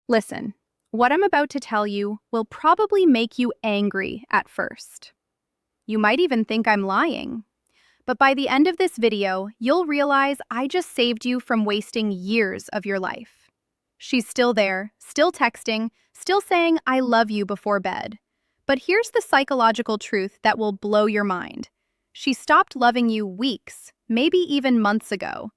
Listen, what I'm about to tell you will probably make you angry at first. You might even think I'm lying. But by the end of this video, you'll realize I just saved you from wasting years of your life. She's still there, still texting, still saying I love you before bed. But here's the psychological truth that will blow your mind. She stopped loving you weeks, maybe even months ago.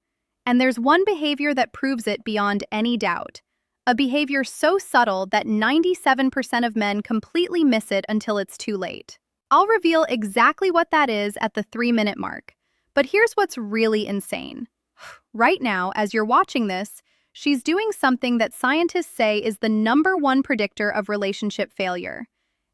And there's one behavior that proves it beyond any doubt. A behavior so subtle that 97% of men completely miss it until it's too late. I'll reveal exactly what that is at the 3-minute mark. But here's what's really insane. Right now, as you're watching this, she's doing something that scientists say is the #1 predictor of relationship failure.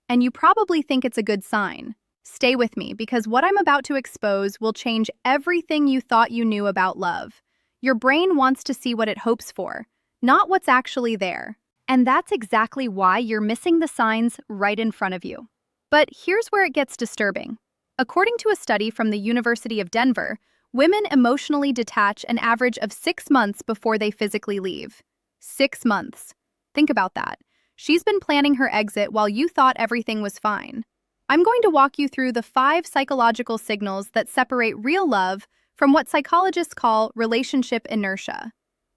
And you probably think it's a good sign. Stay with me, because what I'm about to expose will change everything you thought you knew about love. Your brain wants to see what it hopes for, not what's actually there. And that's exactly why you're missing the signs right in front of you. But here's where it gets disturbing. According to a study from the University of Denver, women emotionally detach an average of 6 months before they physically leave. 6 months. Think about that. She's been planning her exit while you thought everything was fine. I'm going to walk you through the 5 psychological signals that separate real love from what psychologists call relationship inertia.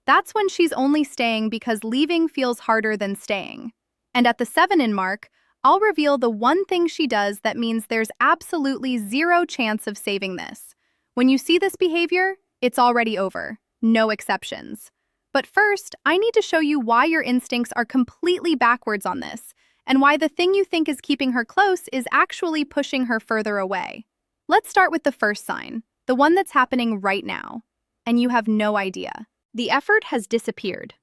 That's when she's only staying because leaving feels harder than staying. And at the 7-in mark, I'll reveal the one thing she does that means there's absolutely zero chance of saving this. When you see this behavior, it's already over. No exceptions. But first, I need to show you why your instincts are completely backwards on this, and why the thing you think is keeping her close is actually pushing her further away. Let's start with the first sign, the one that's happening right now. And you have no idea. The effort has disappeared.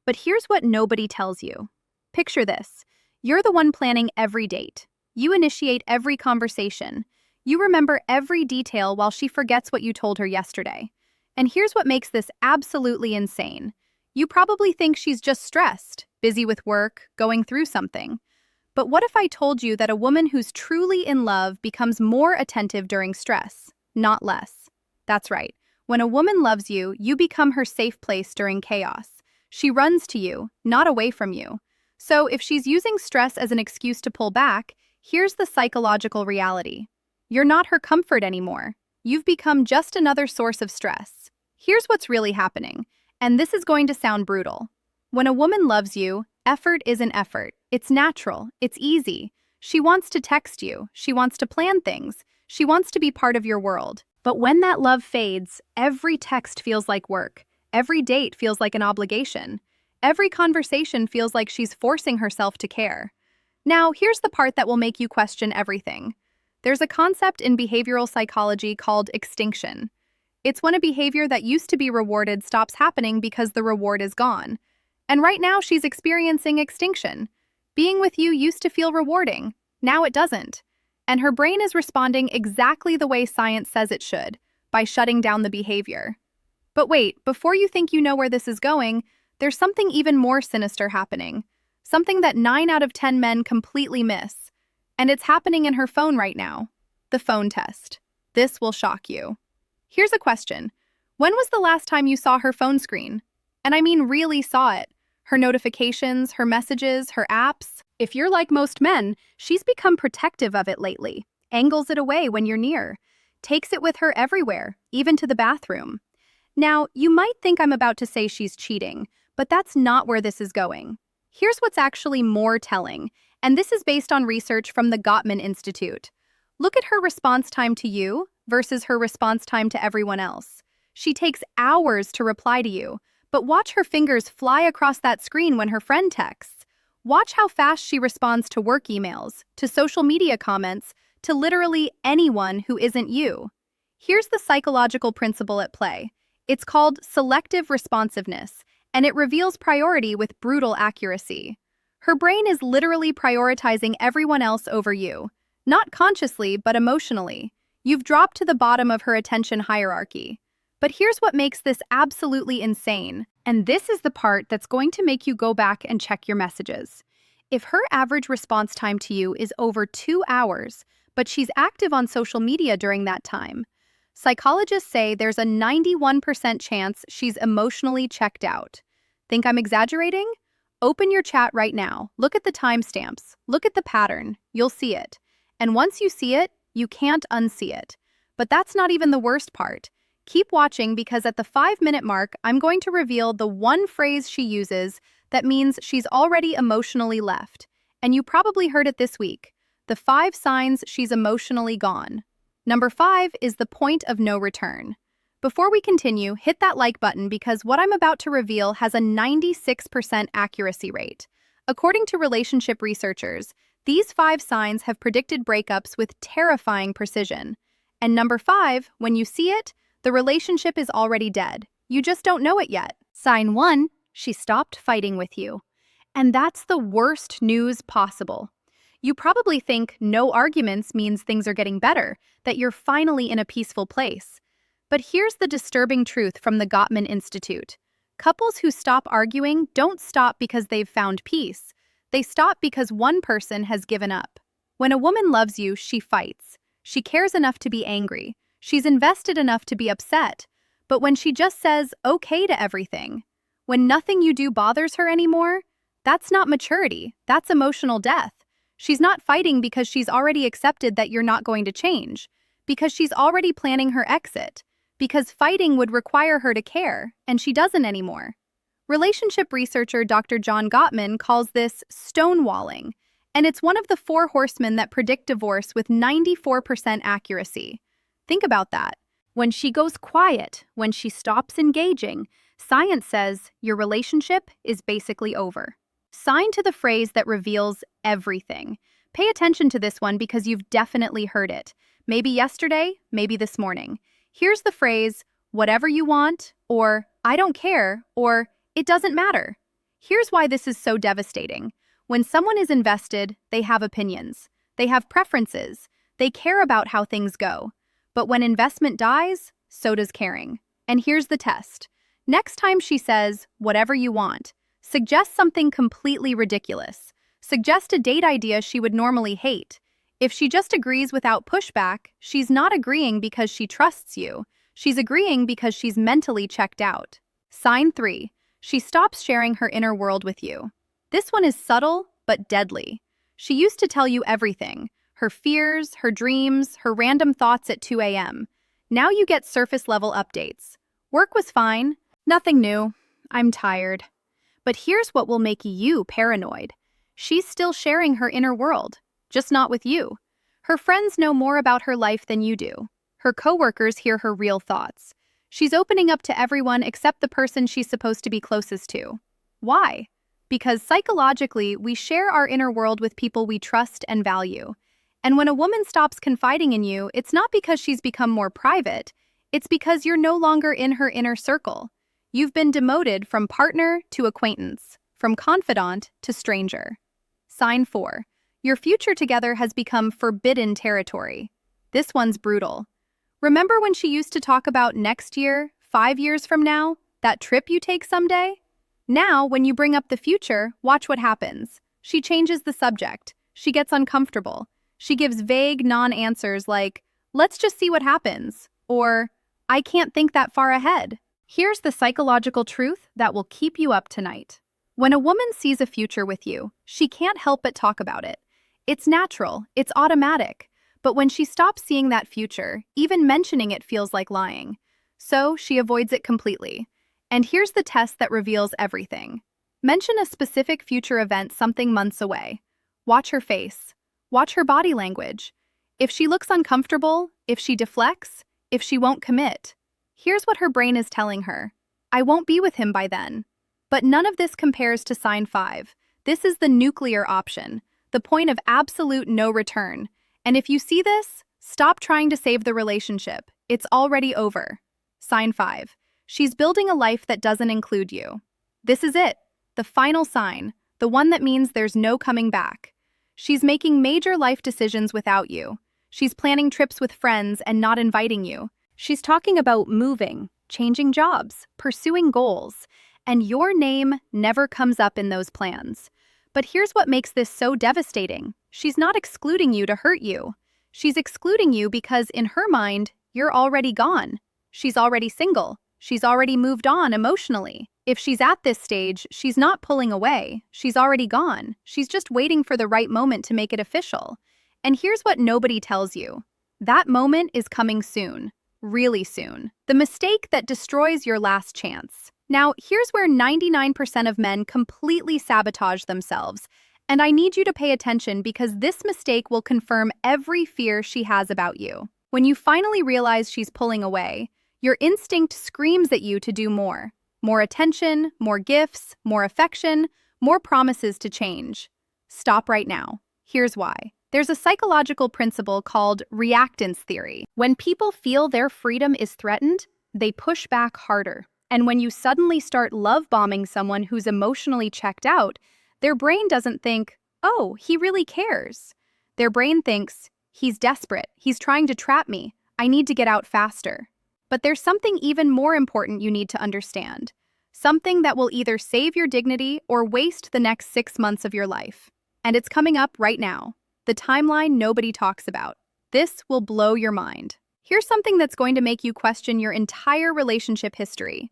But here's what nobody tells you. Picture this. You're the one planning every date. You initiate every conversation. You remember every detail while she forgets what you told her yesterday. And here's what makes this absolutely insane. You probably think she's just stressed, busy with work, going through something. But what if I told you that a woman who's truly in love becomes more attentive during stress, not less? That's right. When a woman loves you, you become her safe place during chaos. She runs to you, not away from you. So if she's using stress as an excuse to pull back, here's the psychological reality. You're not her comfort anymore. You've become just another source of stress. Here's what's really happening, and this is going to sound brutal. When a woman loves you, effort isn't effort. It's natural. It's easy. She wants to text you. She wants to plan things. She wants to be part of your world. But when that love fades, every text feels like work. Every date feels like an obligation. Every conversation feels like she's forcing herself to care. Now, here's the part that will make you question everything. There's a concept in behavioral psychology called extinction. It's when a behavior that used to be rewarded stops happening because the reward is gone. And right now, she's experiencing extinction. Being with you used to feel rewarding. Now it doesn't. And her brain is responding exactly the way science says it should, by shutting down the behavior. But wait, before you think you know where this is going, there's something even more sinister happening. Something that 9 out of 10 men completely miss. And it's happening in her phone right now. The phone test. This will shock you. Here's a question. When was the last time you saw her phone screen? And I mean really saw it. Her notifications, her messages, her apps. If you're like most men, she's become protective of it lately. Angles it away when you're near. Takes it with her everywhere, even to the bathroom. Now, you might think I'm about to say she's cheating, but that's not where this is going. Here's what's actually more telling, and this is based on research from the Gottman Institute. Look at her response time to you versus her response time to everyone else. She takes hours to reply to you, but watch her fingers fly across that screen when her friend texts. Watch how fast she responds to work emails, to social media comments, to literally anyone who isn't you. Here's the psychological principle at play. It's called selective responsiveness, and it reveals priority with brutal accuracy. Her brain is literally prioritizing everyone else over you. Not consciously, but emotionally. You've dropped to the bottom of her attention hierarchy. But here's what makes this absolutely insane. And this is the part that's going to make you go back and check your messages. If her average response time to you is over 2 hours, but she's active on social media during that time, psychologists say there's a 91% chance she's emotionally checked out. Think I'm exaggerating? Open your chat right now. Look at the timestamps. Look at the pattern. You'll see it. And once you see it, you can't unsee it. But that's not even the worst part. Keep watching because at the 5-minute mark, I'm going to reveal the one phrase she uses that means she's already emotionally left. And you probably heard it this week. The 5 signs she's emotionally gone. Number 5 is the point of no return. Before we continue, hit that like button because what I'm about to reveal has a 96% accuracy rate. According to relationship researchers, these 5 signs have predicted breakups with terrifying precision. And number 5, when you see it, the relationship is already dead. You just don't know it yet. Sign 1, she stopped fighting with you. And that's the worst news possible. You probably think no arguments means things are getting better, that you're finally in a peaceful place. But here's the disturbing truth from the Gottman Institute. Couples who stop arguing don't stop because they've found peace. They stop because one person has given up. When a woman loves you, she fights. She cares enough to be angry. She's invested enough to be upset. But when she just says okay to everything, when nothing you do bothers her anymore, that's not maturity, that's emotional death. She's not fighting because she's already accepted that you're not going to change, because she's already planning her exit, because fighting would require her to care, and she doesn't anymore. Relationship researcher Dr. John Gottman calls this stonewalling, and it's one of the 4 horsemen that predict divorce with 94% accuracy. Think about that. When she goes quiet, when she stops engaging, science says your relationship is basically over. Sign to the phrase that reveals everything. Pay attention to this one because you've definitely heard it. Maybe yesterday, maybe this morning. Here's the phrase, whatever you want, or I don't care, or it doesn't matter. Here's why this is so devastating. When someone is invested, they have opinions. They have preferences. They care about how things go. But when investment dies, so does caring. And here's the test. Next time she says, whatever you want, suggest something completely ridiculous. Suggest a date idea she would normally hate. If she just agrees without pushback, she's not agreeing because she trusts you. She's agreeing because she's mentally checked out. Sign 3. She stops sharing her inner world with you. This one is subtle, but deadly. She used to tell you everything. Her fears, her dreams, her random thoughts at 2 a.m. Now you get surface-level updates. Work was fine. Nothing new. I'm tired. But here's what will make you paranoid. She's still sharing her inner world, just not with you. Her friends know more about her life than you do. Her coworkers hear her real thoughts. She's opening up to everyone except the person she's supposed to be closest to. Why? Because psychologically, we share our inner world with people we trust and value. And when a woman stops confiding in you, it's not because she's become more private. It's because you're no longer in her inner circle. You've been demoted from partner to acquaintance, from confidant to stranger. Sign 4. Your future together has become forbidden territory. This one's brutal. Remember when she used to talk about next year, 5 years from now, that trip you take someday? Now, when you bring up the future, watch what happens. She changes the subject. She gets uncomfortable. She gives vague non-answers like, let's just see what happens, or I can't think that far ahead. Here's the psychological truth that will keep you up tonight. When a woman sees a future with you, she can't help but talk about it. It's natural, it's automatic. But when she stops seeing that future, even mentioning it feels like lying. So she avoids it completely. And here's the test that reveals everything. Mention a specific future event something months away. Watch her face. Watch her body language. If she looks uncomfortable, if she deflects, if she won't commit, here's what her brain is telling her. I won't be with him by then. But none of this compares to sign 5. This is the nuclear option, the point of absolute no return. And if you see this, stop trying to save the relationship. It's already over. Sign 5. She's building a life that doesn't include you. This is it, the final sign, the one that means there's no coming back. She's making major life decisions without you. She's planning trips with friends and not inviting you. She's talking about moving, changing jobs, pursuing goals, and your name never comes up in those plans. But here's what makes this so devastating. She's not excluding you to hurt you. She's excluding you because in her mind, you're already gone. She's already single. She's already moved on emotionally. If she's at this stage, she's not pulling away. She's already gone. She's just waiting for the right moment to make it official. And here's what nobody tells you. That moment is coming soon. Really soon. The mistake that destroys your last chance. Now, here's where 99% of men completely sabotage themselves. And I need you to pay attention because this mistake will confirm every fear she has about you. When you finally realize she's pulling away, your instinct screams at you to do more. More attention, more gifts, more affection, more promises to change. Stop right now. Here's why. There's a psychological principle called reactance theory. When people feel their freedom is threatened, they push back harder. And when you suddenly start love-bombing someone who's emotionally checked out, their brain doesn't think, oh, he really cares. Their brain thinks, he's desperate, he's trying to trap me, I need to get out faster. But there's something even more important you need to understand. Something that will either save your dignity or waste the next 6 months of your life. And it's coming up right now. The timeline nobody talks about. This will blow your mind. Here's something that's going to make you question your entire relationship history.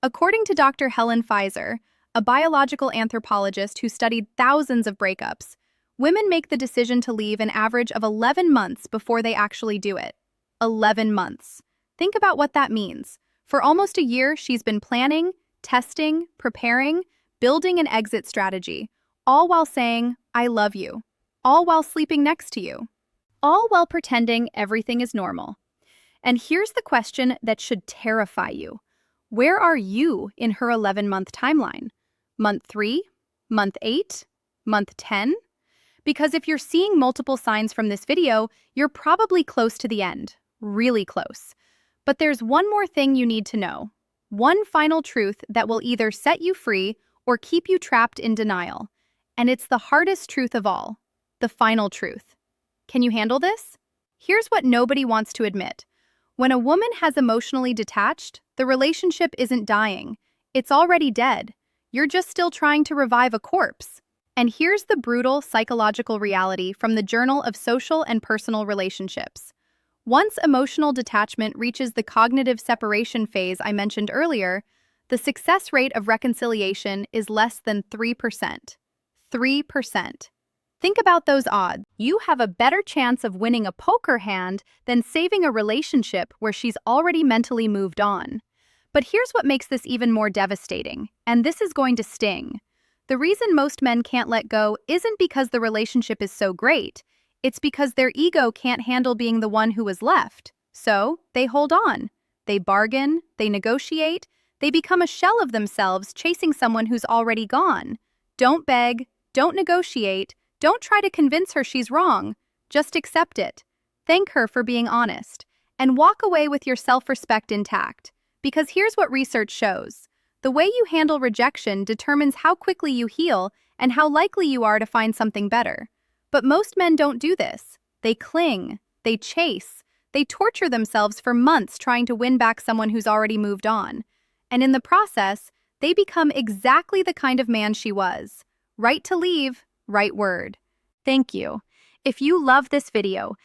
According to Dr. Helen Pfizer, a biological anthropologist who studied thousands of breakups, women make the decision to leave an average of 11 months before they actually do it. 11 months. Think about what that means. For almost a year, she's been planning, testing, preparing, building an exit strategy, all while saying, I love you, all while sleeping next to you, all while pretending everything is normal. And here's the question that should terrify you. Where are you in her 11-month timeline? Month 3? Month 8? Month 10? Because if you're seeing multiple signs from this video, you're probably close to the end, really close. But there's one more thing you need to know. One final truth that will either set you free or keep you trapped in denial. And it's the hardest truth of all. The final truth. Can you handle this? Here's what nobody wants to admit. When a woman has emotionally detached, the relationship isn't dying. It's already dead. You're just still trying to revive a corpse. And here's the brutal psychological reality from the Journal of Social and Personal Relationships. Once emotional detachment reaches the cognitive separation phase I mentioned earlier, the success rate of reconciliation is less than 3%. 3%. Think about those odds. You have a better chance of winning a poker hand than saving a relationship where she's already mentally moved on. But here's what makes this even more devastating, and this is going to sting. The reason most men can't let go isn't because the relationship is so great. It's because their ego can't handle being the one who was left. So, they hold on. They bargain, they negotiate, they become a shell of themselves chasing someone who's already gone. Don't beg, don't negotiate, don't try to convince her she's wrong. Just accept it. Thank her for being honest. And walk away with your self-respect intact. Because here's what research shows. The way you handle rejection determines how quickly you heal and how likely you are to find something better. But most men don't do this. They cling, they chase, they torture themselves for months trying to win back someone who's already moved on. And in the process, they become exactly the kind of man she was. Right to leave, right word. Thank you. If you love this video,